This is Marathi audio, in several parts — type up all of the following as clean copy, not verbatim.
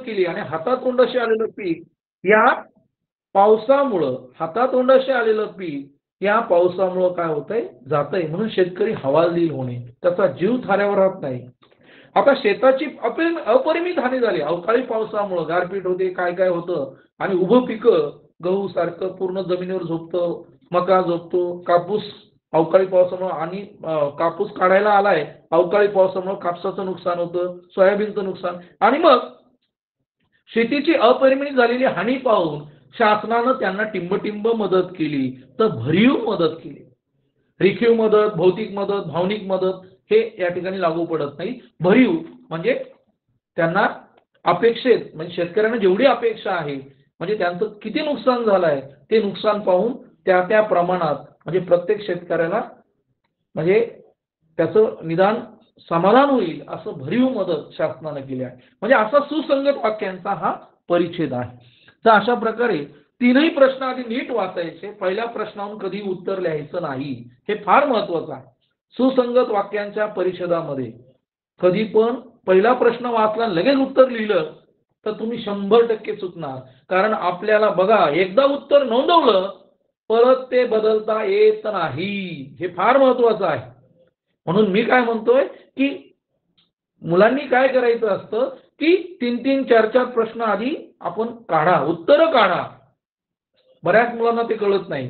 केली आणि हातातोंडाशी आलेलं पीक या पावसामुळं हातातोंडाशी आलेलं पीक या पावसामुळं काय होतंय जातंय म्हणून शेतकरी हवालदिल होणे त्याचा जीव थाऱ्यावर राहत नाही. आता शेताची अपरिमित हानी झाली अवकाळी पावसामुळं गारपीट होते काय काय होतं आणि उभं पिकं गहू सारखं पूर्ण जमिनीवर झोपतं मका झोपतो कापूस अवकाळी पावसामुळे आणि कापूस काढायला आलाय अवकाळी पावसामुळे कापसाचं नुकसान होतं सोयाबीनचं नुकसान आणि मग शेतीची अपरिमित झालेली हानी पाहून शासनानं त्यांना टिंबटिंब मदत केली तर भरीव मदत केली. रेखीव मदत भौतिक मदत भावनिक मदत हे या ठिकाणी लागू पडत नाही. भरीव म्हणजे त्यांना अपेक्षित म्हणजे शेतकऱ्यांना जेवढी अपेक्षा आहे म्हणजे त्यांचं किती नुकसान झालंय ते नुकसान पाहून त्या त्या प्रमाणात म्हणजे प्रत्येक शेतकऱ्याला म्हणजे त्याचं निदान समाधान होईल असं भरीव मदत शासनाने केली आहे. म्हणजे असा सुसंगत वाक्यांचा हा परिच्छेद आहे. तर अशा प्रकारे तीनही प्रश्न आधी नीट वाचायचे पहिल्या प्रश्नावरून कधी उत्तर लिहायचं नाही हे फार महत्वाचं आहे. सुसंगत वाक्यांच्या परिच्छेदामध्ये कधी पण पहिला प्रश्न वाचला लगेच उत्तर लिहिलं तर तुम्ही 100% चुकणार. कारण आपल्याला बघा एकदा उत्तर नोंदवलं परत ते बदलता येत नाही हे फार महत्वाचं आहे. म्हणून मी काय म्हणतोय की मुलांनी काय करायचं असतं की 3-3 4-4 प्रश्न आधी आपण काढा उत्तरं काढा. बऱ्याच मुलांना ते कळत नाही.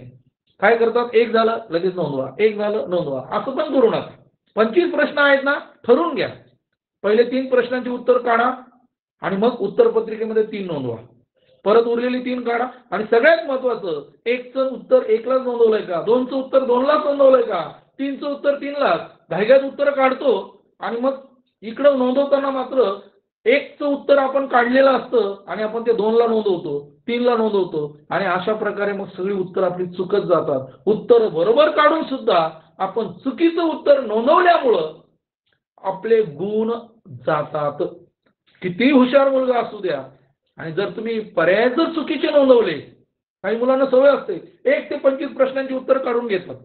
काय करतात एक झालं लगेच नोंदवा एक झालं नोंदवा असं पण करू नका. 25 प्रश्न आहेत ना ठरवून घ्या. पहिले 3 प्रश्नांची उत्तर काढा आणि मग उत्तरपत्रिकेमध्ये 3 नोंदवा. परत उरलेली 3 काढा आणि सगळ्यात महत्वाचं 1चं उत्तर 1लाच नोंदवलंय का 2चं उत्तर 2लाच नोंदवलंय का 3चं उत्तर 3लाच घाईघाईत उत्तर काढतो आणि मग इकडं नोंदवताना मात्र 1चं उत्तर आपण काढलेलं असतं आणि आपण ते 2ला नोंदवतो 3ला नोंदवतो आणि अशा प्रकारे मग सगळी उत्तर आपली चुकत जातात. उत्तर बरोबर काढून सुद्धा आपण चुकीचं उत्तर नोंदवल्यामुळं आपले गुण जातात. किती हुशार मुलगा असू द्या आणि जर तुम्ही पर्याय जर चुकीचे नोंदवले काही मुलांना सवय असते 1 ते 25 प्रश्नांची उत्तर काढून घेतात.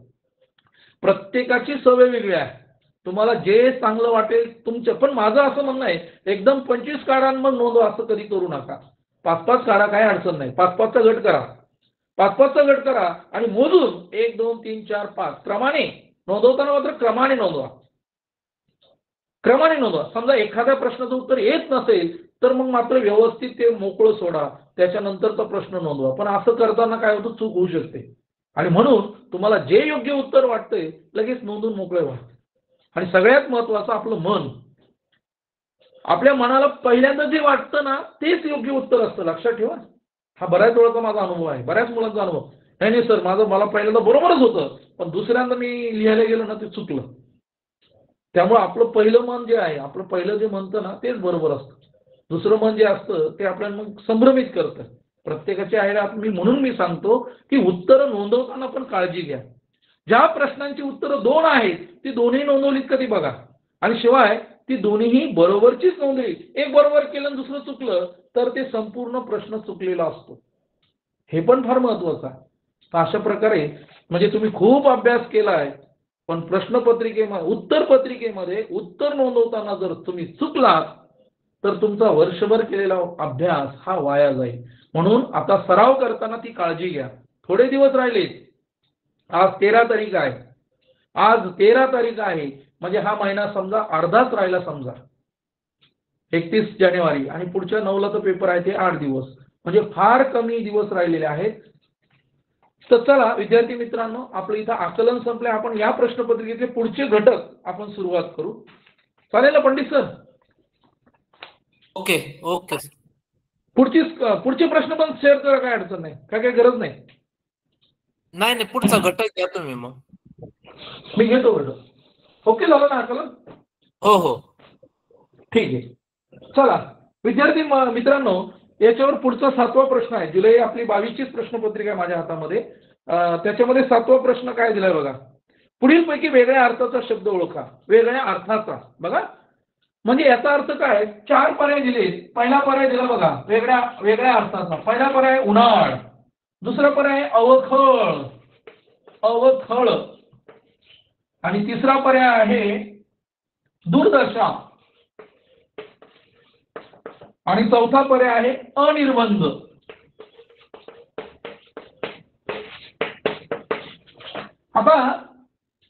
प्रत्येकाची सवय वेगळी आहे. तुम्हाला जे चांगलं वाटेल तुमचं पण माझं असं म्हणणं आहे एकदम 25 काढा मग नोंदवा असं कधी करू नका. 5-5 काढा काही अडचण नाही 5-5चा गट करा 5-5चा गट करा आणि मोजून 1 2 3 4 5 क्रमाने नोंदवताना मात्र क्रमाने नोंदवा. क्रमाने नोंदवा. समजा एखाद्या प्रश्नाचं उत्तर येत नसेल तर मग मात्र व्यवस्थित ते मोकळं सोडा त्याच्यानंतरचा प्रश्न नोंदवा. पण असं करताना काय होतं चूक होऊ शकते आणि म्हणून तुम्हाला जे योग्य उत्तर वाटतंय लगेच नोंदून मोकळे व्हा. आणि सगळ्यात महत्वाचं आपलं मन आपल्या मनाला पहिल्यांदा जे वाटतं ना तेच योग्य उत्तर असतं लक्षात ठेवा. हा बऱ्याच वेळाचा माझा अनुभव आहे बऱ्याच मुलांचा अनुभव. नाही सर मला पहिल्यांदा बरोबरच होतं पण दुसऱ्यांदा मी लिहायला गेलो ना ते चुकलं. त्यामुळे आपलं पहिलं मन जे आहे आपलं पहिलं जे म्हणतं ना तेच बरोबर असतं. दुसरं मन जे असतं ते आपल्याला मग संभ्रमित करतं. प्रत्येकाची आहे म्हणून मी सांगतो की उत्तरं नोंदवताना पण काळजी घ्या. ज्या प्रश्नांची उत्तरं 2 आहेत ती दोन्ही नोंदवलीत कधी बघा आणि शिवाय ती दोन्हीही बरोबरचीच नोंदवली. एक बरोबर केलं आणि दुसरं चुकलं तर ते संपूर्ण प्रश्न चुकलेला असतो. हे पण फार महत्वाचं आहे. तर अशा प्रकारे म्हणजे तुम्ही खूप अभ्यास केलाय पण प्रश्नपत्रिकेमध्ये उत्तरपत्रिकेमध्ये उत्तर नोंदवताना जर तुम्ही चुकलात तर तुमचा वर्षभर केलेला अभ्यास हा वाया जाईल. म्हणून आता सराव करताना ती काळजी घ्या. थोडे दिवस राहिले. आज 13 तारीख आहे. आज 13 तारीख आहे म्हणजे हा महिना समजा अर्धाच राहिला समजा 31 जानेवारी आणि पुढच्या 9ला तर पेपर आहे ते 8 दिवस म्हणजे फार कमी दिवस राहिलेले आहेत. तर चला विद्यार्थी मित्रांनो आपलं इथं आकलन संपलंय. आपण या प्रश्नपत्रिकेचे पुढचे घटक आपण सुरुवात करू. चालेल ना पंडित सर? Okay okay. पुढचे प्रश्न पण शेअर करा काय अडचण नाही काय गरज नाही. नाही पुढचा घटक घ्या तुम्ही मग. मी घेतो घटक. ओके झालं ना आकलन? हो ठीक आहे. चला विद्यार्थी मित्रांनो याच्यावर पुढचा 7वा प्रश्न आहे. जुलै आपली 22ची प्रश्नपत्रिका आहे माझ्या हातामध्ये. त्याच्यामध्ये 7वा प्रश्न काय दिलाय बघा. पुढीलपैकी वेगळ्या अर्थाचा शब्द ओळखा. वेगळ्या अर्थाचा बघा म्हणजे याचा अर्थ काय 4 पर्याय दिले. पहिला पर्याय दिला बघा वेगळ्या अर्थाचा. पहिला पर्याय उन्हाळ. दुसरा पर्याय अवखळ आणि तिसरा पर्याय आहे दुर्दशा. आणि चौथा पर्याय आहे अनिर्बंध. आता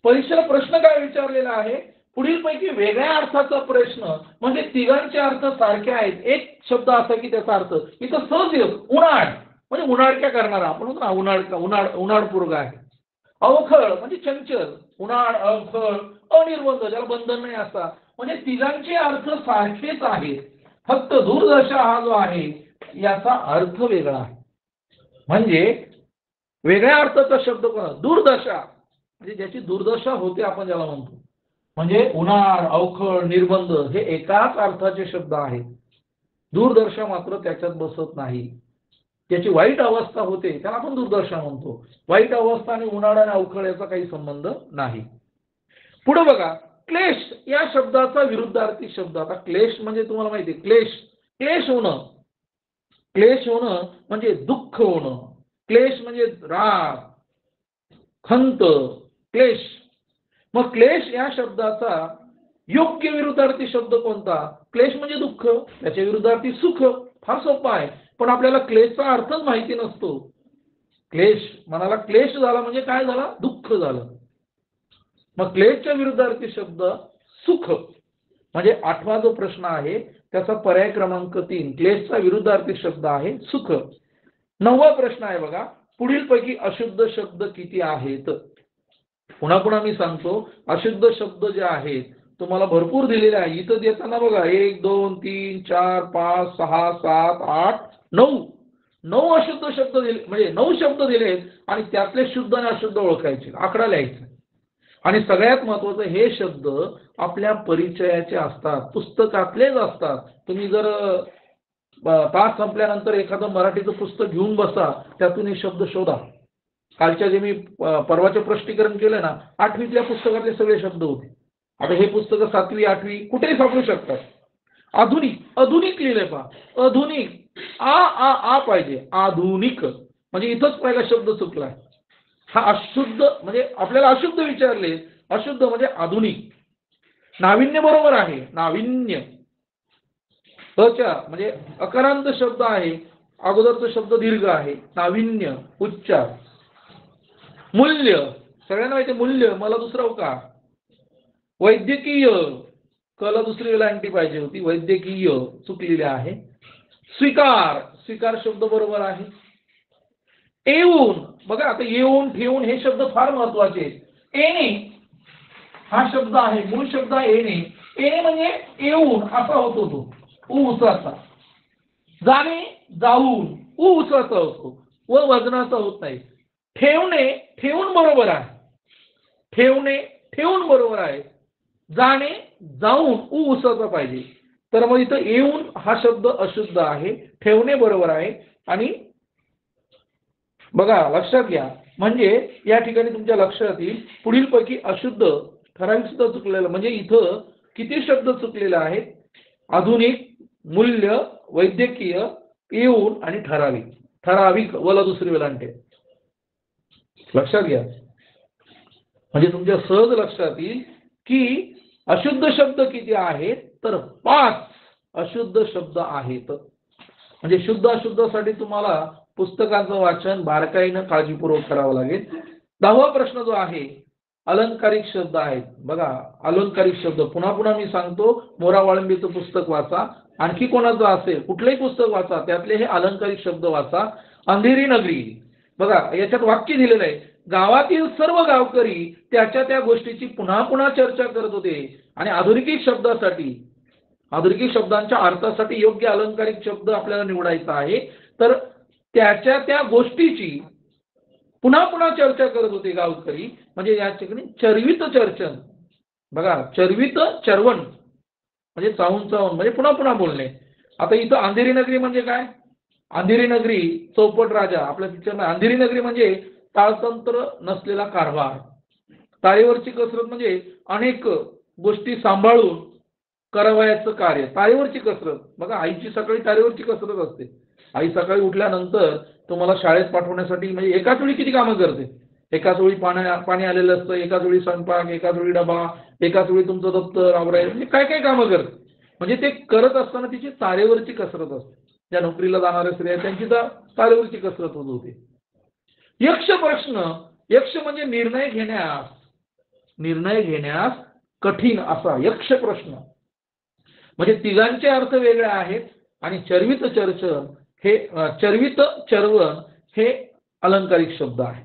परीक्षेला प्रश्न काय विचारलेला आहे, पुढीलपैकी वेगळ्या अर्थाचा प्रश्न म्हणजे तिघांचे अर्थ सारखे आहेत, एक शब्द असा की त्याचा अर्थ इथं सहज येतो. उन्हाळ म्हणजे उन्हाळक्या करणारा, आपण म्हणतो ना उन्हाळ पोरगा आहे. अवखळ म्हणजे चंचल, उन्हाळ अवखळ. अनिर्बंध ज्याला बंधन नाही असा, म्हणजे तिघांचे अर्थ सारखेच आहेत, फक्त दूरदर्शा हा जो आहे याचा अर्थ वेगळा आहे. म्हणजे वेगळ्या अर्थाचा शब्द कोणता, दूरदशा म्हणजे ज्याची दुर्दशा होते आपण ज्याला म्हणतो. म्हणजे उन्हाळ अवखळ निर्बंध हे एकाच अर्थाचे शब्द आहेत, दूरदर्शा मात्र त्याच्यात बसत नाही. त्याची वाईट अवस्था होते त्याला आपण दुर्दशा म्हणतो. वाईट अवस्था आणि उन्हाळा आणि अवखळ याचा काही संबंध नाही. पुढे बघा, क्लेश या शब्दाचा विरुद्धार्थी शब्द. आता क्लेश म्हणजे तुम्हाला माहिती आहे, क्लेश होणं. क्लेश होणं म्हणजे दुःख होणं. क्लेश म्हणजे राग, खंत, क्लेश. मग क्लेश या शब्दाचा योग्य विरुद्धार्थी शब्द कोणता? क्लेश म्हणजे दुःख, त्याच्या विरुद्धार्थी सुख. फार सोपा आहे, पण आपल्याला क्लेशचा अर्थच माहिती नसतो. क्लेश, मनाला क्लेश झाला म्हणजे काय झाला, दुःख झालं. मग क्लेशच्या विरुद्धार्थी शब्द सुख. म्हणजे आठवा जो प्रश्न आहे त्याचा पर्याय क्रमांक 3, क्लेशचा विरुद्धार्थी शब्द आहे सुख. नववा प्रश्न आहे बघा, पुढीलपैकी अशुद्ध शब्द किती आहेत? पुन्हा मी सांगतो, अशुद्ध शब्द जे आहेत तुम्हाला भरपूर दिलेले आहे. इथं देताना बघा 1 2 3 4 5 6 7 8 9 अशुद्ध शब्द दिले, म्हणजे 9 शब्द दिलेत आणि त्यातले शुद्ध आणि अशुद्ध ओळखायचे, आकडा लिहायचा. आणि सगळ्यात महत्त्वाचं, हे शब्द आपल्या परिचयाचे असतात, पुस्तकातलेच असतात. तुम्ही जर तास संपल्यानंतर एखादं मराठीचं पुस्तक घेऊन बसा, त्यातून हे शब्द शोधा. कालच्या जे मी परवाचे स्पष्टीकरण केलं ना, 8वीतल्या पुस्तकातले सगळे शब्द होते. आता हे पुस्तक 7वी 8वी कुठेही सापडू शकतात. आधुनिक लिहिले पहा, आधुनिक आ पाहिजे, आधुनिक म्हणजे इथंच पहिला शब्द चुकला. हा अशुद्ध म्हणजे आपल्याला अशुद्ध विचारले, अशुद्ध म्हणजे आधुनिक. नाविन्य बरोबर आहे, नाविन्य. म्हणजे अकारांत शब्द आहे, अगोदरचा शब्द दीर्घ आहे, नाविन्य उच्चार. मूल्य, सगळ्यांना माहिती मूल्य, मला दुसरा का. वैद्यकीय, कला दुसरी वेलांटी पाहिजे होती, वैद्यकीय चुकलेली आहे. स्वीकार शब्द बरोबर आहे. येऊन, बघा आता येऊन ठेवून हे शब्द फार महत्वाचे आहेत. येणे हा शब्द आहे, मूळ शब्द आहे येणे. येणे म्हणजे येऊन असा होतो तो, उसाचा. जाणे जाऊन, उसाचा होतो व वजनाचा होत नाही. ठेवून बरोबर आहे, ठेवून बरोबर आहे. जाणे जाऊन उसाचा पाहिजे. तर मग इथं येऊन हा शब्द अशुद्ध आहे, ठेवणे बरोबर आहे. आणि बघा लक्षात घ्या, म्हणजे या ठिकाणी तुमच्या लक्षात येईल पुढीलपैकी अशुद्ध ठराविक सुद्धा चुकलेलं. म्हणजे इथं किती शब्द चुकलेले आहेत? आधुनिक, मूल्य, वैद्यकीय, येऊन आणि ठराविक वला दुसरी वेलांटे. लक्षात घ्या, म्हणजे तुमच्या सहज लक्षात येईल की अशुद्ध शब्द किती आहेत, तर 5 अशुद्ध शब्द आहेत. म्हणजे शुद्ध अशुद्धसाठी तुम्हाला पुस्तकाचं वाचन बारकाईनं काळजीपूर्वक करावं लागेल. 10वा प्रश्न जो आहे, अलंकारिक शब्द आहेत. बघा अलंकारिक शब्द पुन्हा मी सांगतो, मोरा वाळंबीचं पुस्तक वाचा, आणखी कोणाचं असेल कुठलंही पुस्तक वाचा, त्यातले हे अलंकारिक शब्द वाचा. अंधेरी नगरी, बघा याच्यात वाक्य दिलेलं आहे, गावातील सर्व गावकरी त्या गोष्टीची पुन्हा चर्चा करत होते. आणि अधोरेखित शब्दांच्या अर्थासाठी योग्य अलंकारिक शब्द आपल्याला निवडायचा आहे. तर त्या गोष्टीची पुन्हा चर्चा करत होते गावकरी. म्हणजे या ठिकाणी चर्वित चर्चन, बघा चर्वित चर्वण म्हणजे चावून म्हणजे पुन्हा बोलणे. आता इथं अंधेरी नगरी म्हणजे काय? अंधेरी नगरी चौपट राजा आपल्या पिक्चर. अंधेरी नगरी म्हणजे ताळतंत्र नसलेला कारभार. तारेवरची कसरत म्हणजे अनेक गोष्टी सांभाळून करावयाचं कार्य, तारेवरची कसरत. बघा आईची सकाळी तारेवरची कसरत असते. आई सकाळी उठल्यानंतर तुम्हाला शाळेत पाठवण्यासाठी म्हणजे एकाच वेळी किती कामं करते. एकाच वेळी पाणी आलेलं असतं, एकाच वेळी स्वयंपाक, एकाच वेळी डबा, एकाच वेळी तुमचं दप्तर आवरायचं, म्हणजे काय कामं करते. म्हणजे ते करत असताना तिची तारेवरची कसरत असते. ज्या नोकरीला जाणाऱ्या स्त्रिया त्यांची तारेवरची कसरत होत होती. यक्ष प्रश्न, यक्ष म्हणजे निर्णय घेण्यास कठीण असा यक्ष प्रश्न. म्हणजे तिघांचे अर्थ वेगळे आहेत आणि चर्वित चर्वण हे अलंकारिक शब्द आहे.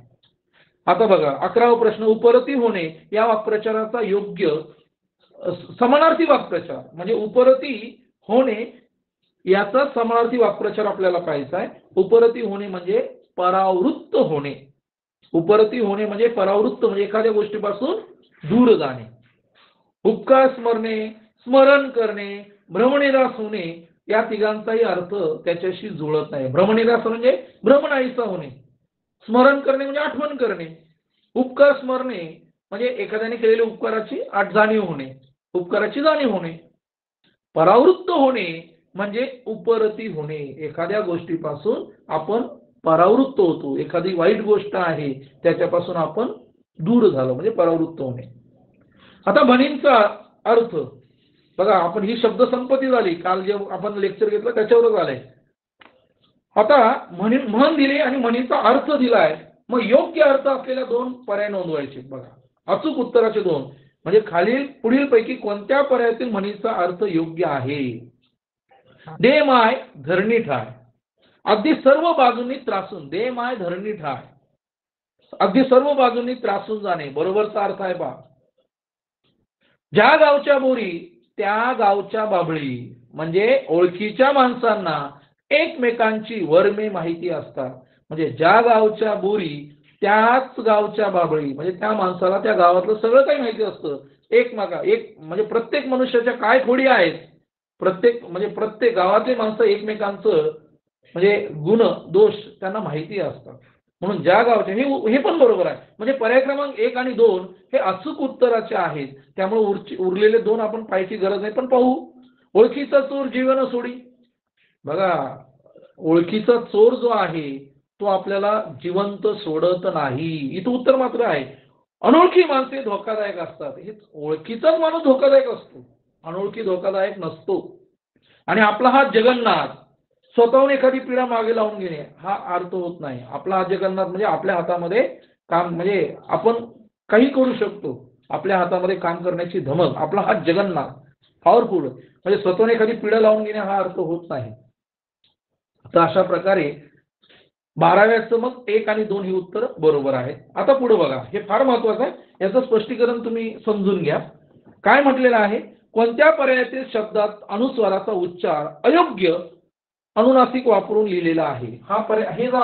आता बघा 11वा प्रश्न, उपरती होणे या वाक्प्रचाराचा योग्य समानार्थी वाक्प्रचार. म्हणजे उपरती होणे याचा समानार्थी वाक्प्रचार आपल्याला पाहायचा आहे. उपरती होणे म्हणजे परावृत्त होणे. उपरती होणे म्हणजे परावृत्त म्हणजे एखाद्या गोष्टीपासून दूर जाणे. उपकार स्मरणे, स्मरण करणे, भ्रमनिरास होणे या तिघांचाही अर्थ त्याच्याशी जुळत नाही. भ्रमनिरास म्हणजे भ्रमनाईसा होणे, स्मरण करणे म्हणजे आठवण करणे, उपकार स्मरणे म्हणजे एखाद्याने केलेल्या उपकाराची जाणीव होणे, उपकाराची जाणीव होणे. परावृत्त होणे म्हणजे उपरती होणे, एखाद्या गोष्टीपासून आपण परावृत्त होतो, एखादी वाईट गोष्ट आहे त्याच्यापासून आपण दूर झालो म्हणजे परावृत्त होणे. आता म्हणींचा अर्थ बघा, आपण ही शब्दसंपत्ती झाली, काल जे आपण लेक्चर घेतलं त्याच्यावरच आलंय. आता म्हण दिली आणि म्हणीचा अर्थ दिलाय, मग योग्य अर्थ असलेल्या 2 पर्याय नोंदवायचे. बघा, अचूक उत्तराचे 2 म्हणजे पुढीलपैकी कोणत्या पर्यायातील म्हणीचा अर्थ योग्य आहे. दे माय धरणी ठाय, अगदी सर्व बाजूंनी त्रासून. दे माय धरणी ठाय, अगदी सर्व बाजूंनी त्रासून जाणे, बरोबरचा अर्थ आहे बा. ज्या गावच्या बोरी त्या गावच्या बाबळी, म्हणजे ओळखीच्या माणसांना एकमेकांची वरमे माहिती असतात. म्हणजे ज्या गावच्या बोरी त्याच गावच्या बाबळी, म्हणजे त्या माणसाला त्या गावातलं सगळं काही माहिती असतं. म्हणजे प्रत्येक मनुष्याच्या काय खोडी आहेत, प्रत्येक गावातले माणसं एकमेकांचं म्हणजे गुण दोष त्यांना माहिती असतात. म्हणून ज्या गावचे हे पण बरोबर आहे. म्हणजे पर्याय क्रमांक 1 आणि 2 हे अचूक उत्तराचे आहेत. त्यामुळे उरलेले 2 आपण पाहायची गरज नाही. पण पाहू, ओळखीचा चोर जीवन सोडी. बघा, ओळखीचा चोर जो आहे तो आपल्याला जिवंत सोडत नाही. इथं उत्तर मात्र आहे. अनोळखी माणसे धोकादायक असतात. हे ओळखीचाच माणूस धोकादायक असतो, अनोळखी धोकादायक नसतो. आणि आपला हा जगन्नाथ, स्वतःहून एखादी पिढा मागे लावून घेणे हा अर्थ होत नाही. आपला हा जगन्नाथ म्हणजे आपल्या हातामध्ये काम, म्हणजे आपण काही करू शकतो, आपल्या हातामध्ये काम करण्याची धमक, आपला हा जगन्नाथ पॉवरफुल. म्हणजे स्वतःहून एखादी पिढा लावून घेणे हा अर्थ होत नाही. तर अशा प्रकारे 12व्याचं मग 1 आणि 2 ही उत्तर बरोबर आहे. आता पुढे बघा, हे फार महत्वाचं आहे, याचं स्पष्टीकरण तुम्ही समजून घ्या. काय म्हटलेलं आहे, कोणत्या पर्यायातील शब्दात अनुस्वाराचा उच्चार अयोग्य अनुनासिक वापरून लिहिलेला आहे. हा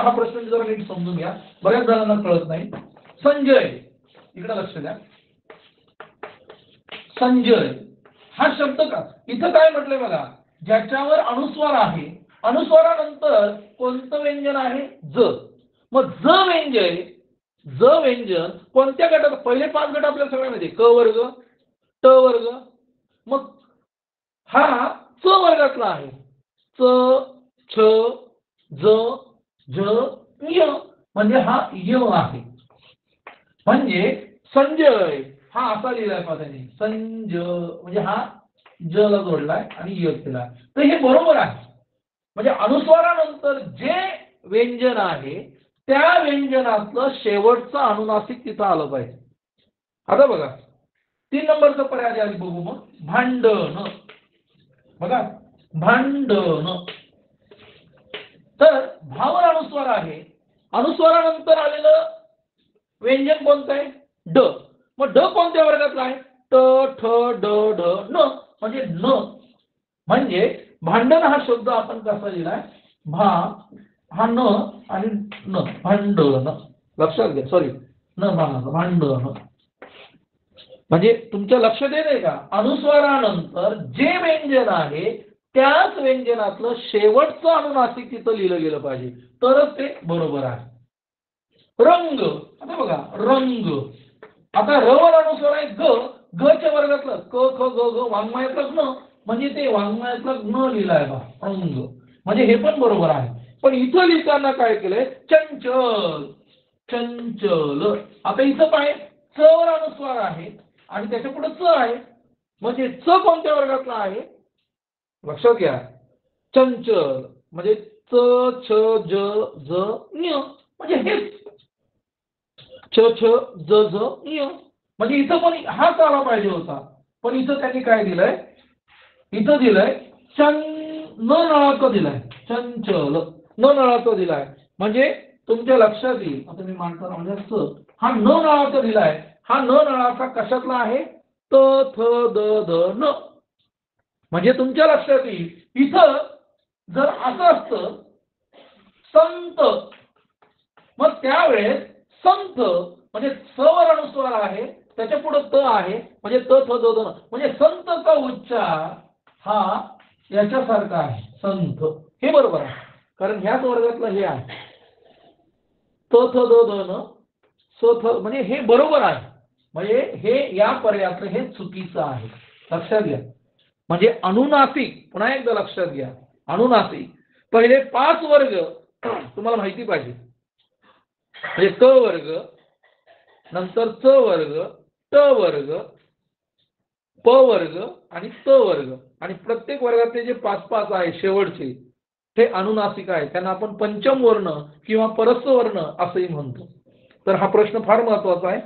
प्रश्न जरा नीट समजून घ्या, बऱ्याच जणांना कळत नाही. संजय, इकडे लक्ष द्या. संजय हा शब्द का इथं काय म्हटलंय बघा, ज्याच्यावर अनुस्वार आहे, अनुस्वारानंतर कोणतं व्यंजन आहे, ज. मग ज व्यंजन कोणत्या गटात, पहिले 5 गट आपल्याला सगळ्या माहिती, क वर्ग, ट वर्ग, मग हा च वर्गातला आहे. च, छ, ज, झ, य, म्हणजे हा य आहे. म्हणजे संजय हा असा लिहिलाय पाहिजे, संज म्हणजे हा ज ला जोडलाय आणि य केलाय. तर हे बरोबर आहे. म्हणजे अनुस्वारानंतर जे व्यंजन आहे त्या व्यंजनातलं शेवटचं अनुनासिक तिथं आलं पाहिजे. आता बघा 3 नंबरचा पर्याय आधी बघू. मग भांडण, बघा भांडण, तर भावर अनुस्वार आहे, अनुस्वारानंतर आलेलं व्यंजन कोणतं आहे, ड. मग ड कोणत्या वर्गातला आहे, ट, ठ, ड, ढ, न, म्हणजे न. म्हणजे भांडण हा शब्द आपण कसा लिहिलाय, भा हा न आणि न, भांडण. लक्षात घ्या, सॉरी न भांडण. म्हणजे तुमच्या लक्षात येत का, अनुस्वारानंतर जे व्यंजन आहे त्याच व्यंजनातलं शेवटचं अनुनासिक तिथं लिहिलं गेलं पाहिजे, तरच ते बरोबर आहे. रंग, आता बघा रंग, आता र वर अनुस्वार आहे ग, ग च्या वर्गातलं क, ख, ग, घ, वाङ्मयातलं न, म्हणजे ते वाङ्मयातलं न लिहिलाय बा रंग, म्हणजे हे पण बरोबर आहे. पण इथं लिहिताना काय केलंय, चंचल, चंचल. आता इथं काय, च वर अनुस्वार आहे आणि त्याच्या पुढे च आहे, म्हणजे च कोणत्या वर्गातला आहे, लक्षात घ्या. चंचल म्हणजे च छ ज ज ञ म्हणजे हेच छ छ ज ज ञ म्हणजे इथं पण हाच आला पाहिजे होता, पण इथं त्यांनी काय दिलंय, इथं दिलंय न नळाचं दिलाय, चंचल न नळाचं दिलाय. म्हणजे तुमच्या लक्षात येईल, आता मी मांडताना म्हणजे हा न नळाचा दिलाय. हा न नळाचा कशातला आहे, त थ द ध न. म्हणजे तुमच्या लक्षात येईल इथं जर असं असतं संत, मग त्यावेळेस संत म्हणजे स वर अनुस्वार आहे, त्याच्या पुढे त आहे, म्हणजे त थ द ध न. म्हणजे संतचा उच्चार हा याच्यासारखा आहे, संत. हे बरोबर आहे, कारण ह्याच वर्गातलं हे आहे त थ द ध न स थ, म्हणजे हे बरोबर आहे. म्हणजे हे या पर्यायातलं हे चुकीचं आहे, लक्षात घ्या. म्हणजे अनुनासिक, पुन्हा एकदा लक्षात घ्या, अनुनासिक पहिले 5 वर्ग तुम्हाला माहिती पाहिजे. म्हणजे क वर्ग, नंतर च वर्ग, ट वर्ग, प वर्ग आणि त वर्ग, आणि प्रत्येक वर्गातले जे 5-5 आहे शेवटचे हे अनुनासिक आहे. त्यांना आपण पंचम वर्ण किंवा परस्व वर्ण असंही म्हणतो. तर हा प्रश्न फार महत्वाचा आहे,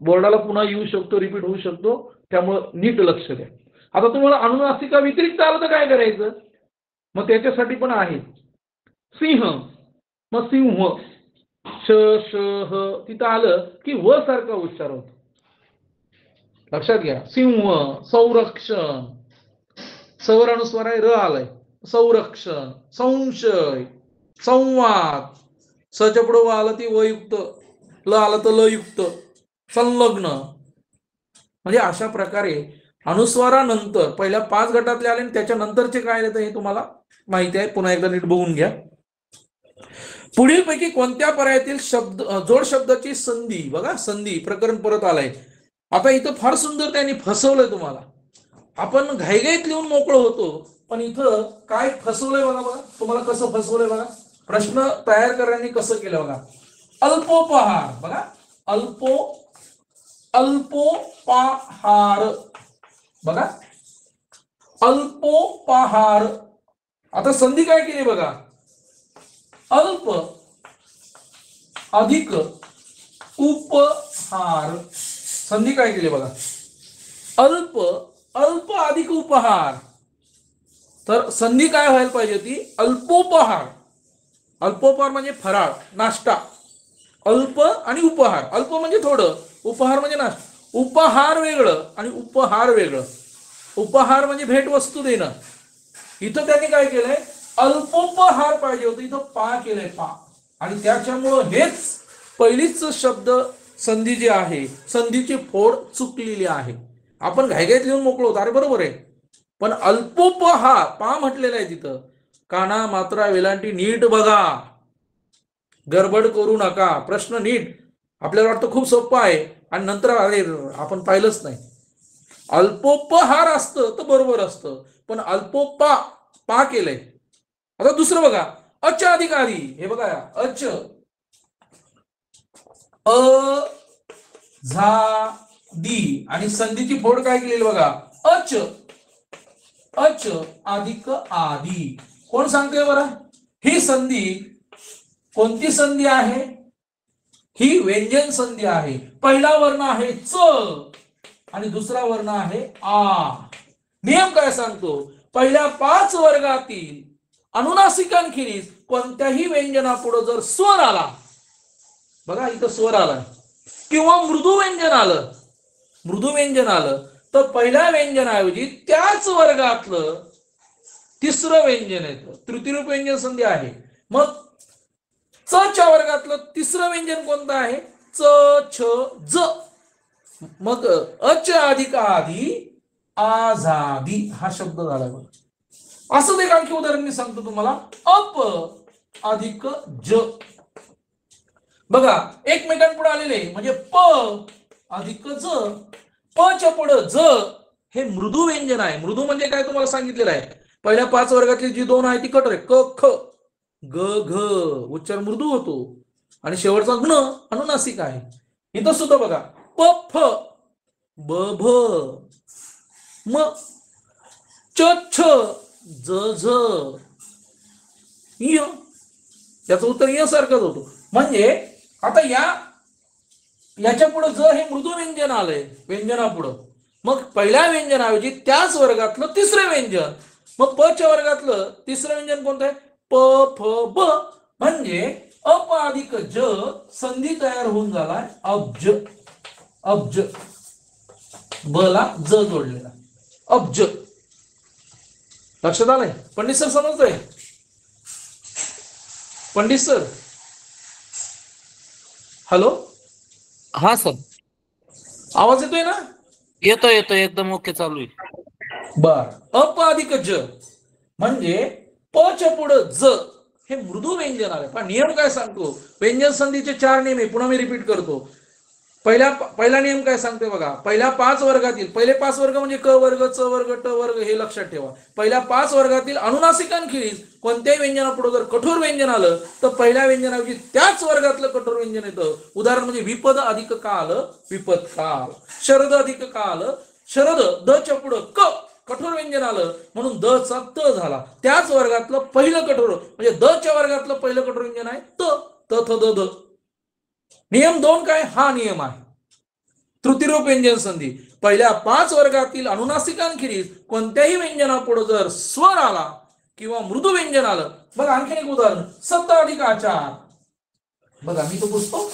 बोर्डाला पुन्हा येऊ शकतो, रिपीट होऊ शकतो, त्यामुळं नीट लक्ष द्या. आता तुम्हाला अनुनासिका व्यतिरिक्त आलं तर काय करायचं, मग त्याच्यासाठी पण आहे सिंह, मग सिंह श श ह तिथं आलं की व सारखा उच्चार होतो. लक्षात घ्या. सिंह, संरक्षण, सवर अनुस्वार आहे र आलाय, संरक्षण, संशय, संवाद, सच्या पुढे व आलं ती वयुक्त, ल आलं तर ल युक्त, संलग्न. म्हणजे अशा प्रकारे अनुस्वारानंतर पहिल्या 5 गटातले आले आणि त्याच्यानंतरचे काय येतं हे तुम्हाला माहिती आहे. पुन्हा एकदा नीट बघून घ्या. पुढीलपैकी कोणत्या पर्यायातील शब्द जोड शब्दाची संधी, बघा संधी प्रकरण परत आलंय. आता इथं फार सुंदर त्यांनी फसवलंय तुम्हाला. आपण घाईघाईत लिहून मोकळं होतो, पण इथं काय फसवलंय बघा. बघा तुम्हाला कसं फसवलंय बघा. प्रश्न तयार करण्याने कसं केलं बघा. अल्पोपहार, बघा अल्पोपहार, बघा अल्पोपहार. आता संधी काय केली बघा, अल्प अधिक उपहार. संधी काय केली बघा, अल्प अल्प अधिक उपहार. तर संधी काय व्हायला पाहिजे होती, अल्पोपहार. अल्पोपहार म्हणजे फराळ, नाश्ता. अल्प आणि उपहार, अल्प म्हणजे थोडं, उपहार म्हणजे नाश्ता. उपहार वेगळं आणि उपहार वेगळं. उपहार म्हणजे भेटवस्तू देणं. इथं त्यांनी काय केलंय, अल्पोपहार पाहिजे होतं, इथं पा केलंय, पा. आणि त्याच्यामुळं हेच पहिलीच शब्द संधी जी आहे, संधीची फोड चुकलेली आहे. आपण घाईघाईत लिहून मोकळं होतो, अरे बरोबर आहे, पण अल्पोपहार पा म्हटलेलं आहे तिथं. काना मात्रा वेलांटी नीट बघा, गडबड करू नका. प्रश्न नीट, आपल्याला वाटतं खूप सोपं आहे आणि नंतर अरे आपण पाहिलंच नाही. अल्पोपहार असतं तर बरोबर असतं, पण अल्पोपा पा केलंय. आता दुसरं बघा, अच अधिकारी. हे बघा, अच अ झा दी आणि संधीची फोड काय केलेली बघा, अच अच अधिक आदी. कोण सांगतोय बरं, ही संधी कोणती संधी आहे, ही व्यंजन संधी आहे. पहिला वर्ण आहे च आणि दुसरा वर्ण आहे आ. नियम काय सांगतो, पहिल्या 5 वर्गातील अनुनासिकांखेरीज कोणत्याही व्यंजनापुढे जर स्वर आला, बघा इथं स्वर आला किंवा मृदू व्यंजन आलं, मृदू व्यंजन आलं, तर पहिल्या व्यंजनाऐवजी त्याच वर्गातलं तिसरं व्यंजन येतं. तृतीयरूप व्यंजन संधी आहे. मग च च्या वर्गातलं तिसरं व्यंजन कोणतं आहे, च छ ज. मग अच अधिक आधी आझादी हा शब्द झाला बघा. असं एक आणखी उदाहरण मी सांगतो तुम्हाला, अप अधिक ज. बघा एकमेकांपुढे आलेले म्हणजे प अधिक ज. प च्या पुढे ज हे मृदू व्यंजन आहे. मृदू म्हणजे काय तुम्हाला सांगितलेलं आहे, पहिल्या 5 वर्गातली जी 2 आहे ती कठोर आहे. क ख ग घ उच्चार मृदू होतो आणि शेवटचा घ्न अनुनासिक आहे. इथं सुद्धा बघा, प फ ब भ म च छ ज झ य, याचं उत्तर य सारखंच होतं. म्हणजे आता याच्या पुढे ज हे मृदू व्यंजन आलंय व्यंजनापुढं, मग पहिल्या व्यंजनाऐवजी त्याच वर्गातलं तिसरं व्यंजन, मग प च्या वर्गातलं तिसरं व्यंजन कोणतं आहे? प फ ब, म्हणजे अप अधिक ज संधी तयार होऊन झालाय अब्ज. अब्ज, ब ला ज जोडलेला अब्ज. लक्षात आलंय? पंडित सर समजतंय? पंडित सर, हॅलो, हा सर, आवाज येतोय ना? येतो एकदम ओके चालू आहे. बर, अप अधिक ज म्हणजे प च्या पुढे ज हे मृदू व्यंजन आले. पण नियम काय सांगतो? व्यंजन संधीचे 4 नियम आहे, पुन्हा मी रिपीट करतो. पहिला नियम काय सांगतोय बघा. पहिल्या 5 वर्गातील, पहिले 5 वर्ग म्हणजे क वर्ग, च वर्ग, ट वर्ग, हे लक्षात ठेवा. पहिल्या 5 वर्गातील अनुनासिकांखेरीज कोणत्याही व्यंजनापुढे जर कठोर व्यंजन आलं तर पहिल्या व्यंजनाऐवजी त्याच वर्गातलं कठोर व्यंजन येतं. उदाहरण म्हणजे विपद अधिक काल, विपद काल. शरद अधिक काल, शरद. द च्या पुढे क कठोर व्यंजन आलं म्हणून द चा त झाला. त्याच वर्गातलं पहिलं कठोर, म्हणजे द च्या वर्गातलं पहिलं कठोर व्यंजन आहे त, त थ द ध. नियम 2 काय? हा नियम आहे तृतीयरूप व्यंजन संधी. पहिल्या 5 वर्गातील अनुनासिकांखेरीज कोणत्याही व्यंजनापुढे जर स्वर आला किंवा मृदू व्यंजन आलं. बघा आणखीन एक उदाहरण, सत अधिक आचार. बघा मी तो पुसतो.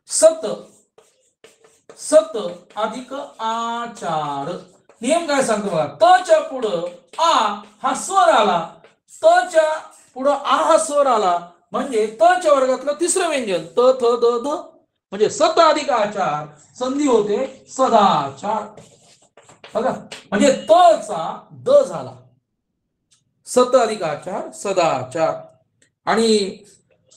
सत, सत अधिक आचार. नियम काय सांगतो बघा. त च्या पुढं आ हा स्वर आला, त च्या पुढं आ हा स्वर आला म्हणजे त च्या वर्गातलं तिसरं व्यंजन त थ द ध, म्हणजे सत अधिक आचार संधी होते सदाचार. बघा म्हणजे त चा द झाला. सत अधिक आचार सदाचार. आणि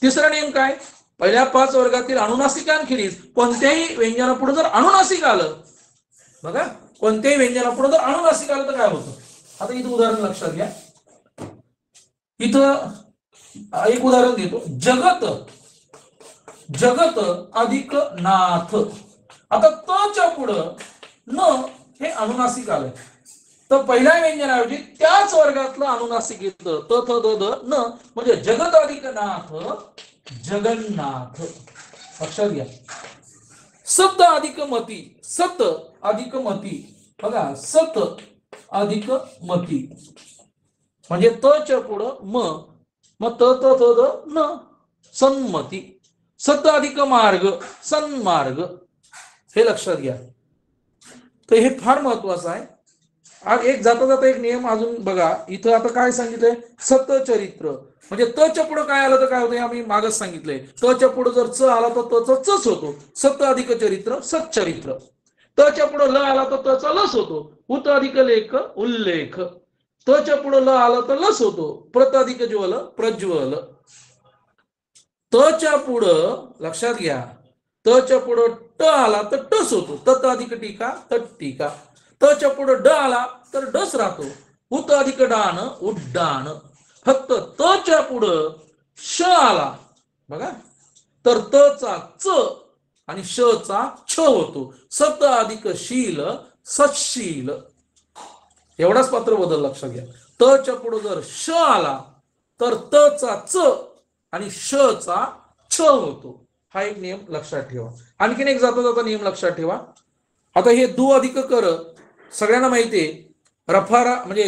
तिसरा नियम काय? पहिल्या 5 वर्गातील अनुनासिकांखेरीज कोणत्याही व्यंजनापुढे जर अनुनासिक आलं, बघा कोणत्याही व्यंजनापुढे जर अनुनासिक आलं तर काय होतं? आता इथं उदाहरण लक्षात घ्या. इथं एक उदाहरण देतो. जगत, जगत अधिक नाथ. आता त च्या पुढं न हे अनुनासिक आलंय तर पहिल्या व्यंजनाऐवजी त्याच वर्गातलं अनुनासिक येतं त थ द ध न, म्हणजे जगत अधिक नाथ जगन्नाथ. लक्षात घ्या. सत अधिक मती, सत अधिक मती. बघा सत अधिक मती म्हणजे त च्या पुढं म, मग त थ द न, सन्मती. सत अधिक मार्ग, सन्मार्ग. हे लक्षात घ्या. तर हे फार महत्वाचं आहे. आज एक जाता जाता एक नियम अजून बघा. इथं आता काय सांगितलंय? सतचरित्र म्हणजे त च्या पुढे काय आलं तर काय होतं? आम्ही मागच सांगितलंय. त च्या पुढे जर च आला तर त चा चच होतो. सत अधिक चरित्र सच्चरित्र. त च्या पुढे ल आला तर त चा लस होतो. उत अधिक लेख उल्लेख. त च्या पुढे ल आला तर लस होतो. प्रत अधिक ज्वल प्रज्वल. त च्या पुढं लक्षात घ्या. त च्या पुढं ट आला तर टस होतो. तत अधिक टीका तट टीका. त च्या पुढे ड आला तर डस राहतो. उत अधिक डान उड्डाण. फक्त त च्या पुढं श आला बघा तर त चा च आणि श चा छ होतो. सत अधिक शील सत्शील. एवढाच पात्र बदल लक्षात घ्या. त च्या पुढे जर श आला तर त चा च आणि श चा छ होतो. हा एक नियम लक्षात ठेवा. आणखीन एक जाता जाता नियम लक्षात ठेवा. आता हे दु अधिक कर सगळ्यांना माहितीये. रफारा म्हणजे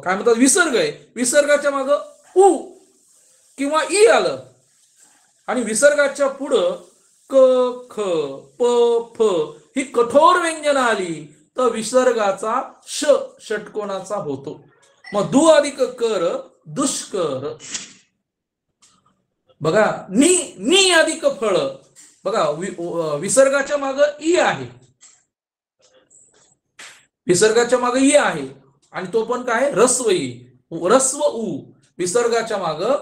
काय म्हणतात विसर्ग आहे. विसर्गाच्या मागे उ किंवा ई आलं आणि विसर्गाच्या पुढं क ख प फ ही कठोर व्यंजन आली तर विसर्गाचा श षटकोणाचा होतो. मग दु अधिक कर दुष्कर. बघा नी अधिक फळ. बघा विसर्गाच्या मागे ई आहे, विसर्गाच्या मागे ई आहे आणि तो पण काय? रस्वई. रस्व उ. विसर्गाच्या मागे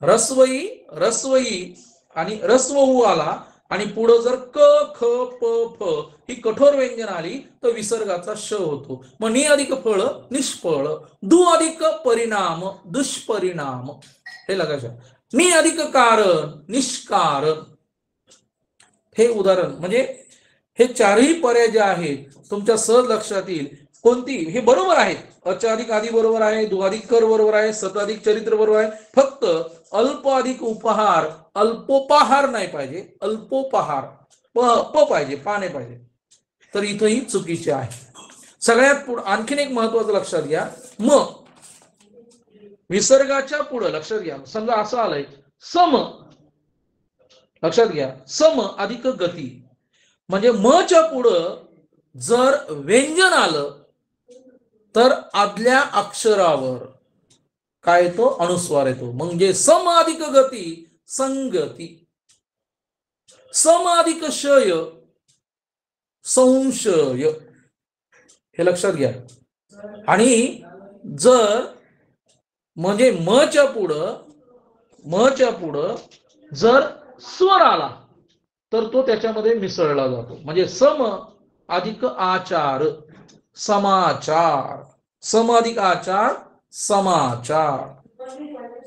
रस्वई रस्वई आणि रस्व उ आला आणि पुढे जर क ख प फ ही कठोर व्यंजन आली तर विसर्गाचा श होतो. मग नि अधिक फळ निष्फळ. दु अधिक परिणाम दुष्परिणाम. हे लक्षात. नि अधिक कारण निष्कारण. हे उदाहरण म्हणजे हे चारही पर्याय जे आहेत तुमच्या सहज लक्षात येईल कोणती हे बरोबर आहे, अच अधिक आधी बरोबर आहे, दु अधिक कर बरोबर आहे, सत अधिक चरित्र बरोबर आहे, फक्त अल्प अधिक उपहार, अल्पोपहार नाही पाहिजे, अल्पोपहार प पाहिजे, पा नाही पाहिजे, तर इथंही चुकीचे आहे. सगळ्यात पुढे आणखीन एक महत्वाचं लक्षात घ्या, म विसर्गाच्या पुढे लक्षात घ्या, समजा असं आलंय सम, लक्षात घ्या सम अधिक गती, म्हणजे म च्या पुढं जर व्यंजन आलं तर आदल्या अक्षरावर काय येतो, अनुस्वार येतो, म्हणजे सम अधिक गती संगती, सम अधिक शय संशय, हे लक्षात घ्या. आणि जर म्हणजे म च्या पुढं जर स्वर आला तर तो त्याच्यामध्ये मिसळला जातो, म्हणजे सम अधिक आचार समाचार, सम अधिक आचार समाचार,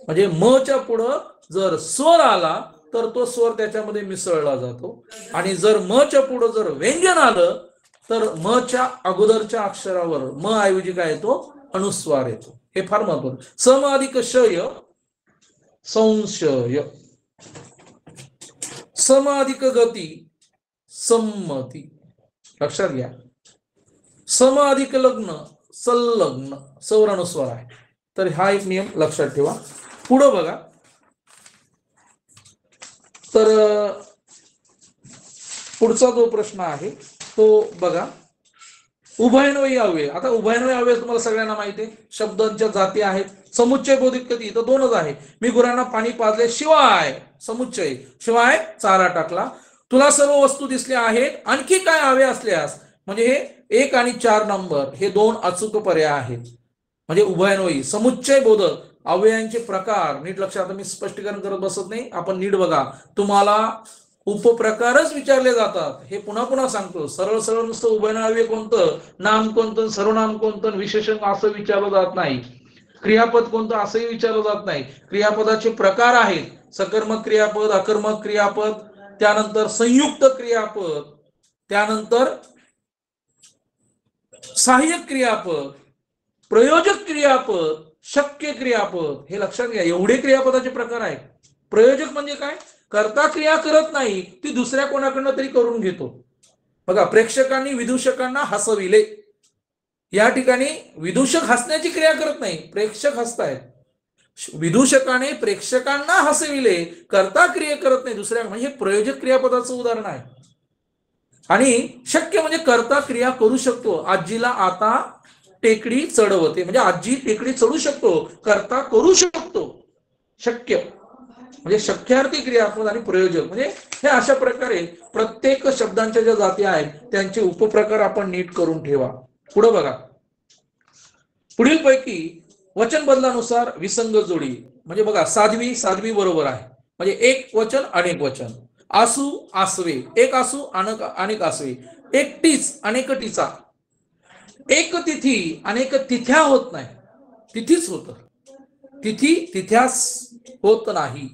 म्हणजे म च्या पुढं जर स्वर आला तर तो स्वर त्याच्यामध्ये मिसळला जातो, आणि जर म च्या पुढं जर व्यंजन आलं तर म च्या अगोदरच्या अक्षरावर म ऐवजी काय येतो, अनुस्वार येतो. हे फार महत्वाचं. सम अधिक शय संशय, सम अधिक गती संमती, लक्षात घ्या. सम अधिक लग्न संलग्न, सौर अनुस्वार आहे, तर हा एक नियम लक्षात ठेवा. पुढे बघा, तर पुढचा जो प्रश्न आहे तो बघा, उभयन्वयी अव्यय. आता उभयन्वयी अव्यय तुम्हाला सगळ्यांना माहिती आहे, शब्दांच्या जाती आहेत. समुच्चय बोधित कधी, तर दोनच आहे, मी गुरांना पाणी पाजले शिवाय, समुच्चय, शिवाय चारा टाकला, तुला सर्व वस्तू दिसल्या आहेत, आणखी काय हवे असल्यास, म्हणजे हे 1 आणि 4 नंबर हे दोन अचूक पर्याय आहेत, म्हणजे उभयन्वयी. समुच्चय बोधक अव्ययांचे प्रकार नीट लक्षात, मी स्पष्टीकरण करत बसत नाही, आपण नीट बघा, तुम्हाला उपप्रकारच विचारले जातात, हे पुन्हा पुन्हा सांगतो. सरळ सरळ नुसतं उभयन्वयी अव्यय कोणतं, नाम कोणतं, सर्वनाम कोणतं, विशेषण असं विचारलं जात नाही, क्रियापद कोणतं असंही विचारलं जात नाही. क्रियापदाचे प्रकार आहेत, सकर्मक क्रियापद, अकर्मक क्रियापद, त्यानंतर संयुक्त क्रियापद, त्यानंतर सहाय्यक क्रियापद, प्रयोजक क्रियापद, शक्य क्रियापद, हे लक्षात घ्या. एवढे क्रियापदाचे प्रकार आहेत. प्रयोजक म्हणजे काय, कर्ता क्रिया करत नाही, ती दुसऱ्या कोणाकडनं तरी करून घेतो. बघा, प्रेक्षकांनी विदूषकांना हसविले, या ठिकाणी विदूषक हसण्याची क्रिया करत नाही, प्रेक्षक हसतायत. विदूषकाने प्रेक्षकांना हसविले, कर्ता क्रिया करत नाही दुसऱ्या, म्हणजे प्रयोजक क्रियापदाचं उदाहरण आहे. आणि शक्य म्हणजे कर्ता क्रिया करू शकतो, आजीला आता टेकडी चढवते, म्हणजे आजी टेकडी चढू शकतो, कर्ता करू शकतो. शक्य म्हणजे शक्यार्थी क्रियापद आणि प्रयोजक, म्हणजे हे अशा प्रकारे प्रत्येक शब्दांच्या ज्या जाती आहेत त्यांचे उपप्रकार आपण नीट करून ठेवा. पुढे बघा, पुढील पैकी वचन बदलानुसार विसंग जोडी, म्हणजे बघा, साध्वी साध्वी बरोबर आहे, म्हणजे एक वचन अनेक वचन, आसू आसवे, एक आसू अनेक आसवे, एकटीच अनेक टीचा, एक तिथी अनेक तिथ्या होत नाही, तिथीच होत, तिथी तिथ्यास होत नाही,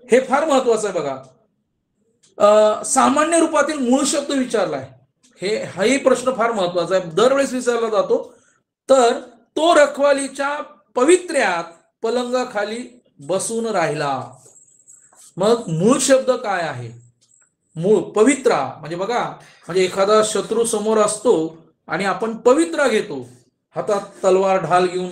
हे फार महत्वाचं आहे. बघा, सामान्य रूपातील मूळ शब्द विचारलाय, हाही प्रश्न फार महत्वाचा आहे, दरवेळेस विचारला जातो. तर तो रखवालीच्या पवित्र्यात पलंगाखाली बसून राहिला, मग मूळ शब्द काय आहे, मूळ पवित्रा, म्हणजे बघा, म्हणजे एखादा शत्रू समोर असतो आणि आपण पवित्रा घेतो, हातात तलवार ढाल घेऊन,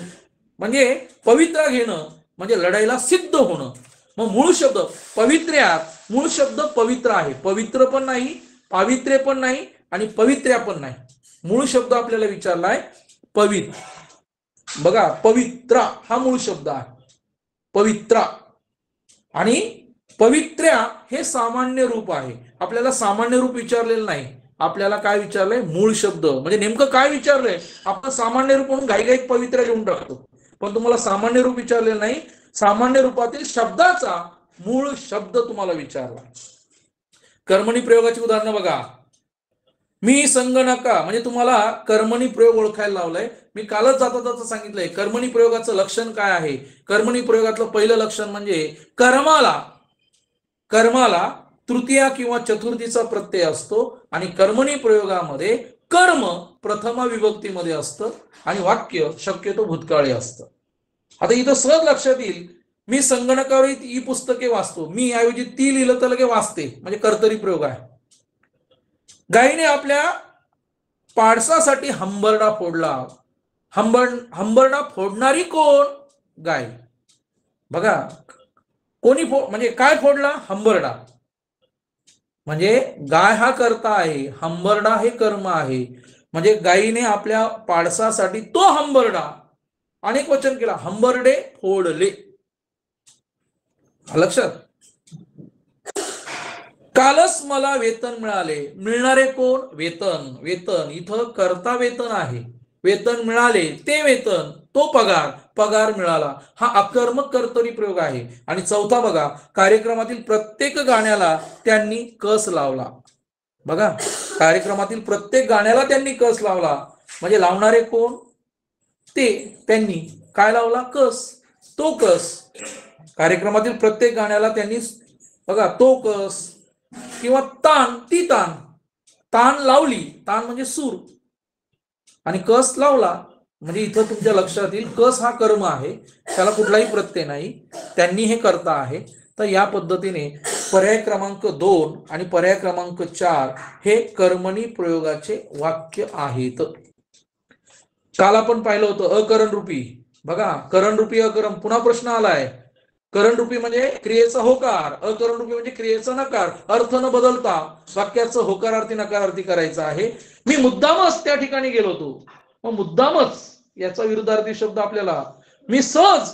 म्हणजे पवित्रा घेणं म्हणजे लढाईला सिद्ध होणं. मग मूळ शब्द पवित्र्यात, मूळ शब्द पवित्र आहे, पवित्र पण नाही, पावित्र्य पण नाही आणि पवित्र्या पण नाही. मूळ शब्द आपल्याला विचारलाय पवित्र. बघा, पवित्रा हा मूळ शब्द आहे, पवित्रा, आणि पवित्र्या हे सामान्य रूप आहे. आपल्याला सामान्य रूप विचारलेलं नाही, आपल्याला काय विचारलंय, मूळ शब्द, म्हणजे नेमकं काय विचारलंय. आपण सामान्य रूप म्हणून घाईघाईत पवित्रा लिहून टाकतो, पण तुम्हाला सामान्य रूप विचारलेलं नाही, सामान्य रूपातील शब्दाचा मूळ शब्द तुम्हाला विचारला. कर्मणी प्रयोगाची उदाहरणं बघा, मी संगणका, म्हणजे तुम्हाला कर्मणी प्रयोग ओळखायला लावलाय. मी कालच जाता जाता सांगितलंय कर्मणी प्रयोगाचं लक्षण काय आहे. कर्मणी प्रयोगातलं पहिलं लक्षण म्हणजे कर्माला तृतीया किंवा चतुर्थीचा प्रत्यय असतो, आणि कर्मणी प्रयोगामध्ये कर्म प्रथमा विभक्तीमध्ये असतं आणि वाक्य शक्यतो भूतकाळी असतं. आता इथं सहज लक्षात येईल, मी संगणकावर ई पुस्तके वाचतो, मी ऐवजी ती लिहिलं तर लगे वाचते, म्हणजे कर्तरी प्रयोग आहे. गायीने आपल्या पाडसासाठी हंबरडा फोडला. हंबरडा फोडणारी कोण? गाय. बघा, कोणी म्हणजे काय फोडला? हंबरडा. म्हणजे गाय हा कर्ता आहे, हंबरडा हे कर्म आहे. म्हणजे गायीने आपल्या पाडसासाठी तो हंबरडा, अनेक वचन केला, हंबरडे फोडले. लक्षात. कालच मला वेतन मिळाले. मिळणारे कोण? वेतन. वेतन इथं कर्ता वेतन आहे. वेतन मिळाले, ते वेतन, तो पगार, पगार मिळाला, हा अकर्मक कर्तरी प्रयोग आहे. आणि चौथा बघा, कार्यक्रमातील प्रत्येक गाण्याला त्यांनी कस लावला. बघा, कार्यक्रमातील प्रत्येक गाण्याला त्यांनी कस लावला. म्हणजे लावणारे कोण? ते. त्यांनी काय लावला? कस. तो कस. कार्यक्रमातील प्रत्येक गाण्याला त्यांनी बघा तो कस किंवा तान, ती तान, तान लावली, तान म्हणजे सूर, आणि कस लावला. म्हणजे इथं तुमच्या लक्षात येईल, कस हा कर्म आहे, त्याला कुठलाही प्रत्यय नाही, त्यांनी हे करता आहे. तर या पद्धतीने पर्याय क्रमांक 2 आणि पर्याय क्रमांक 4 हे कर्मणी प्रयोगाचे वाक्य आहेत. काल आपण पाहिलं होतं अकरण रूपी. बघा, करण रूपी अकरण, पुन्हा प्रश्न आलाय. करण रूपी म्हणजे क्रियेचा होकार, अकरण रूपी म्हणजे क्रियेचा नकार. अर्थ न बदलता वाक्याचं होकारार्थी नकारार्थी करायचं आहे. मी मुद्दामच त्या ठिकाणी गेलो होतो. मग मुद्दामच याचा विरुद्धार्थी शब्द आपल्याला, मी सहज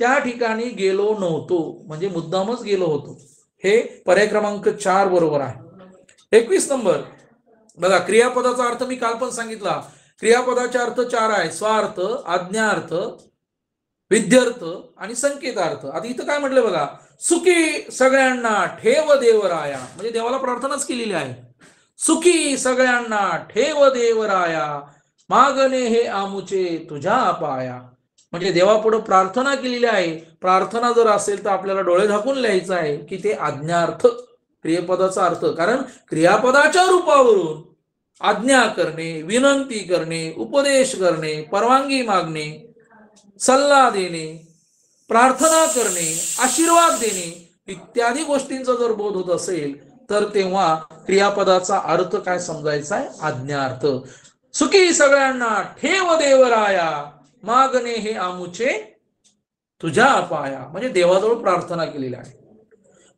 त्या ठिकाणी गेलो नव्हतो, म्हणजे मुद्दामच गेलो होतो. हे पर्याय क्रमांक 4 बरोबर आहे. 21 नंबर बघा, क्रियापदाचा अर्थ मी काल पण सांगितला. क्रियापदाचा अर्थ 4 आहे: स्वार्थ, आज्ञार्थ, विद्यार्थ आणि संकेतार्थ. आता इथं काय म्हटलं बघा, सुखी सगळ्यांना ठेव देवराया, म्हणजे देवाला प्रार्थनाच केलेली आहे. सुखी सगळ्यांना ठेव देवराया, मागणे हे आमुचे तुझ्या पाया. म्हणजे देवापुढे प्रार्थना केलेली आहे. प्रार्थना जर असेल तर आपल्याला डोळे झाकून लिहायचं आहे की ते आज्ञार्थ, क्रियापदाचा अर्थ. कारण क्रियापदाच्या रूपावरून आज्ञा करणे, विनंती करणे, उपदेश करणे, परवानगी मागणे, सल्ला देणे, प्रार्थना करणे, आशीर्वाद देणे इत्यादी गोष्टींचा जर बोध होत असेल तर तेव्हा क्रियापदाचा अर्थ काय समजायचा आहे? आज्ञार्थ. सुखी सगळ्यांना ठेव देवराया, मागणे हे आमुचे तुझ्या पाया, म्हणजे देवाजवळ प्रार्थना केलेली आहे.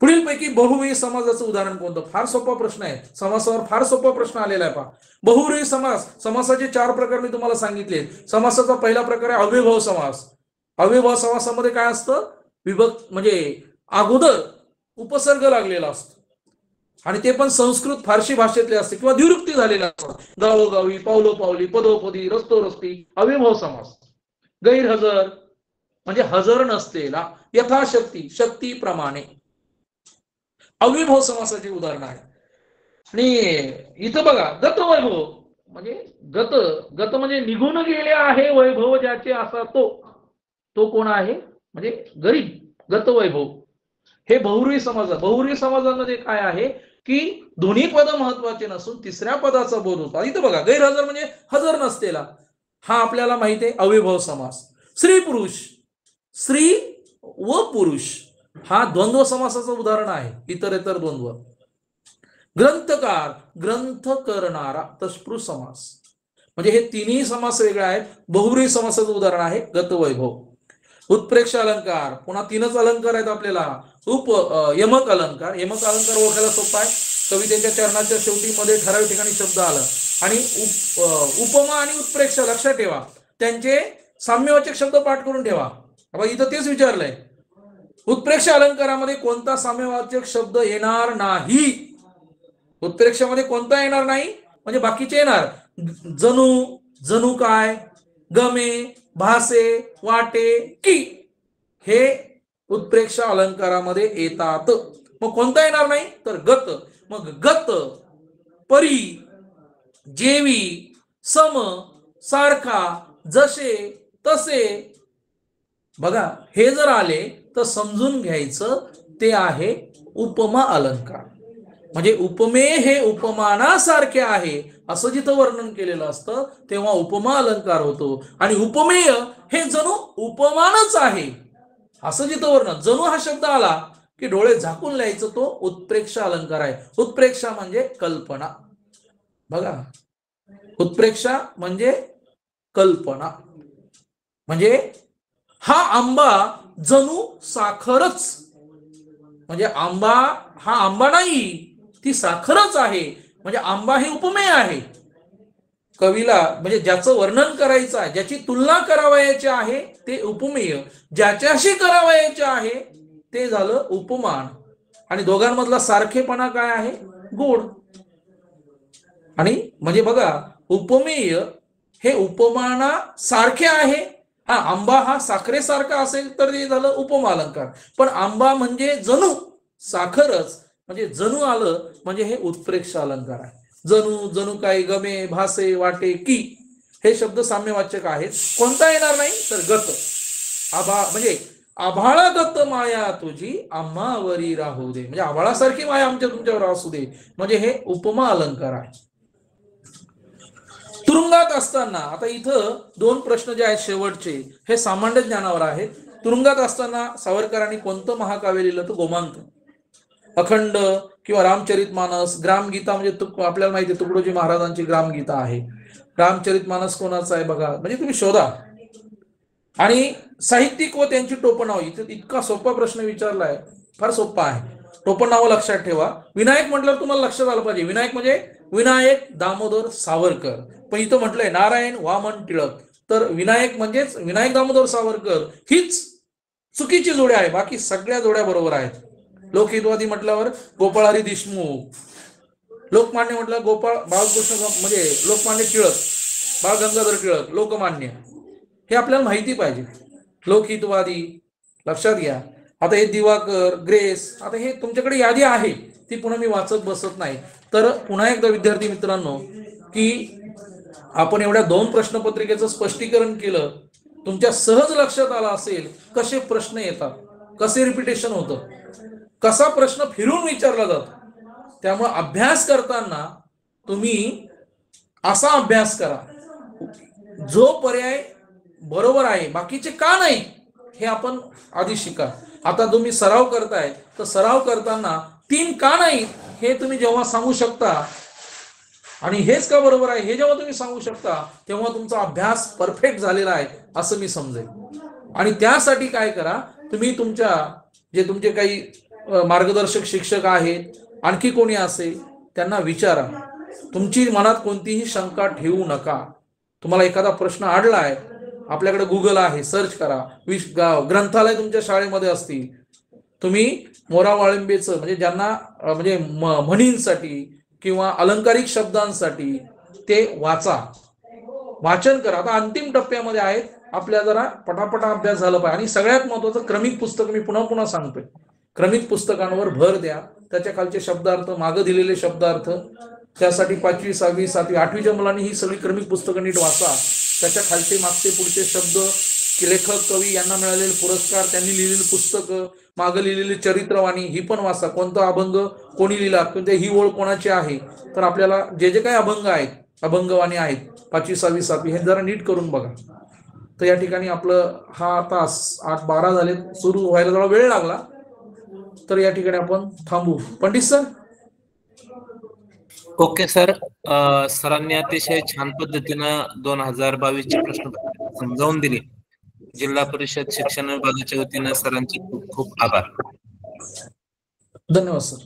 पुढील पैकी बहुव्रीही समासाचं उदाहरण कोणतं? फार सोपा प्रश्न आहे. समासावर फार सोपा प्रश्न आलेला आहे पहा. बहुव्रीही समास, समासाचे 4 प्रकार मी तुम्हाला सांगितले. समासाचा पहिला प्रकार आहे अव्ययभाव समास. अव्ययभाव समासामध्ये काय असतं? विभक्त म्हणजे अगोदर उपसर्ग लागलेला असतो, आणि ते पण संस्कृत फारसी भाषेतले असते किंवा द्विरुक्ती झालेला असतो. गावोगावी, पावलोपावली, पदोपदी, रस्तोरस्ती अव्ययभाव समास. गैरहजर म्हणजे हजर नसलेला, यथाशक्ती, शक्तीप्रमाणे अव्ययभाव समासाची उदाहरण आहे. आणि इथं बघा, गत वैभव म्हणजे गत, गत म्हणजे निघून गेले आहे वैभव ज्याचे, असा तो कोण आहे? म्हणजे गरीब. गत वैभव हे बहुव्रीही समास. बहुव्रीही समासामध्ये काय आहे की दोन्ही पद महत्वाचे नसून तिसऱ्या पदाचा बोध होता. इथं बघा, गैरहजर म्हणजे हजर नसलेला, हा आपल्याला माहिती आहे अव्ययभाव समास. स्त्री पुरुष, स्त्री व पुरुष हा द्वंद्व समासाचं उदाहरण आहे, इतरेतर द्वंद्व. ग्रंथकार, ग्रंथ करणारा, तत्पुरुष समास. म्हणजे हे तिन्ही समास वेगळे आहेत. बहुव्रीही समासाचं उदाहरण आहे गत वैभव. उत्प्रेक्ष अलंकार, पुन्हा 3च अलंकार आहेत आपल्याला. यमक अलंकार. यमक अलंकार ओळखायला सोपा आहे. कवितेच्या चरणाच्या शेवटी मध्ये ठराविक ठिकाणी शब्द आला, आणि उपमा आणि उत्प्रेक्ष लक्षात ठेवा, त्यांचे साम्यवाचक शब्द पाठ करून ठेवा. इथं तेच विचारलंय. उत्प्रेक्ष अलंकारामध्ये कोणता साम्यवाचक शब्द येणार नाही? उत्प्रेक्षामध्ये कोणता येणार नाही? म्हणजे बाकीचे येणार. जणू, जणू काय, गमे, भासे, वाटे, की, हे उत्प्रेक्ष अलंकारामध्ये येतात. मग कोणता येणार नाही? तर गत. मग गत, परी, जेवी, सम, सारखा, जसे, तसे. बघा, हे जर आले तर समजून घ्यायचं ते आहे उपमा अलंकार. म्हणजे उपमे हे उपमानासारखे आहे, असं जिथं वर्णन केलेलं असतं तेव्हा उपमा अलंकार होतो. आणि उपमेय हे जणू उपमानच आहे असं जिथं वर्णन, जणू हा शब्द आला की डोळे झाकून लिहायचं, तो उत्प्रेक्षा अलंकार आहे. उत्प्रेक्षा म्हणजे कल्पना. बघा, उत्प्रेक्षा म्हणजे कल्पना. म्हणजे हा आंबा जणू साखरच, म्हणजे आंबा हा आंबा नाही, ती साखरच आहे. म्हणजे आंबा हे उपमेय आहे. कवीला म्हणजे ज्याचं वर्णन करायचं आहे, ज्याची तुलना करावयाची आहे ते उपमेय, ज्याच्याशी करावयाचे आहे ते झालं उपमान. आणि दोघांमधला सारखेपणा काय आहे? गोड. आणि म्हणजे बघा, उपमेय हे उपमाना सारखे आहे. हा आंबा हा साखरेसारखा असेल तर ते झालं उपमा अलंकार. पण आंबा म्हणजे जणू साखरच, म्हणजे जणू आलं म्हणजे हे उत्प्रेक्षा अलंकार आहे. जणू, जणू काही, गमे, भासे, वाटे की, हे शब्द साम्यवाचक आहेत. कोणता येणार नाही तर गत. म्हणजे आभाळागत माया तुझी आम्हावरी राहू दे, म्हणजे आभाळासारखी माया आमच्या तुमच्यावर असू दे, म्हणजे हे उपमा अलंकार आहे. तुरुंगात असताना, आता इथं दोन प्रश्न जे आहेत शेवटचे, हे सामान्य ज्ञानावर आहेत. तुरुंगात असताना सावरकरांनी कोणतं महाकाव्य लिहिलं? तर गोमांत. अखंड किंवा रामचरितमानस, ग्रामगीता म्हणजे आपल्याला माहिती आहे तुकडोजी महाराजांची ग्रामगीता आहे. रामचरितमानस कोणाचं आहे बघा, म्हणजे तुम्ही शोधा. आणि साहित्यिक व त्यांची टोपणनाव, इथं इतका सोपा प्रश्न विचारलाय, फार सोपा आहे. टोपणनाव लक्षात ठेवा. विनायक म्हटल्यावर तुम्हाला लक्षात आलं पाहिजे, विनायक म्हणजे विनायक दामोदर सावरकर. पण इथं म्हटलंय नारायण वामन टिळक, तर विनायक म्हणजेच विनायक दामोदर सावरकर हीच चुकीची जोड्या आहे, बाकी सगळ्या जोड्या बरोबर आहेत. लोकहितवादी म्हटल्यावर गोपाळहरी देशमुख, लोकमान्य म्हटलं गोपाळ बाळकृष्ण, म्हणजे लोकमान्य टिळक, बाळ गंगाधर टिळक, लोकमान्य, हे आपल्याला माहिती पाहिजे. लोकहितवादी लक्षात घ्या. आता हे दिवाकर, ग्रेस, आता हे तुमच्याकडे यादी आहे, ती पुन्हा मी वाचत बसत नाही. तर पुन्हा एकदा विद्यार्थी मित्रांनो, की आपण एवढ्या 2 प्रश्नपत्रिकेचं स्पष्टीकरण केलं, तुमच्या सहज लक्षात आलं असेल कसे प्रश्न येतात, कसे रिपिटेशन होतं, कसा प्रश्न फिरून विचारला जातो. त्यामुळे अभ्यास करताना तुम्ही असा अभ्यास करा, जो पर्याय बरोबर आहे, बाकीचे का नाही हे आपण आधी शिका. आता तुम्ही सराव करताय, तर सराव करताना 3 का नाही हे तुम्ही जेव्हा सांगू शकता, आणि हेच का बरोबर आहे हे जेव्हा तुम्ही सांगू शकता, तेव्हा तुमचा अभ्यास परफेक्ट झालेला आहे असं मी समजेल. आणि त्यासाठी काय करा, तुम्ही तुमच्या जे तुमचे काही मार्गदर्शक शिक्षक आहेत, आणखी कोणी असेल, त्यांना विचारा. तुमची मनात कोणतीही शंका ठेवू नका. तुम्हाला एखादा प्रश्न अडलाय, आपल्याकडे गुगल आहे, सर्च करा. ग्रंथालय तुमच्या शाळेमध्ये असतील, तुम्ही मोरा वाळिंबेचं, म्हणजे ज्यांना म्हणजे म्हणींसाठी किंवा अलंकारिक शब्दांसाठी ते वाचन करा. आता अंतिम टप्प्यामध्ये आहेत, आपल्या जरा पटापटा अभ्यास झाला पाहिजे. आणि सगळ्यात महत्वाचं क्रमिक पुस्तक, मी पुन्हा पुन्हा सांगतोय, क्रमिक पुस्तकांवर भर द्या. त्याच्या खालचे शब्दार्थ, मागं दिलेले शब्दार्थ, त्यासाठी 5वी 6वी 7वी 8वीच्या मुलांनी ही सगळी क्रमिक पुस्तकं नीट वाचा. त्याच्या खालचे मागचे पुढचे शब्द, लेखक कवी यांना मिळालेले पुरस्कार, त्यांनी लिहिलेली पुस्तकं, मागं लिहिलेली चरित्रवाणी ही पण वाचा. कोणता अभंग कोणी लिहिला, ही ओळ कोणाची आहे, तर आपल्याला जे जे काही अभंग आहेत, अभंगवाणी आहेत 5वी 6वी 7वी, हे जरा नीट करून बघा. तर या ठिकाणी आपलं हा तास 8:12 झाले, सुरू व्हायला जरा वेळ लागला, तर या ठिकाणी आपण थांबू. पंडित सर. ओके सर, सरांनी अतिशय छान पद्धतीनं 2022चे प्रश्न समजावून दिले. जिल्हा परिषद शिक्षण विभागाच्या वतीनं सरांचे खूप खूप आभार. धन्यवाद सर.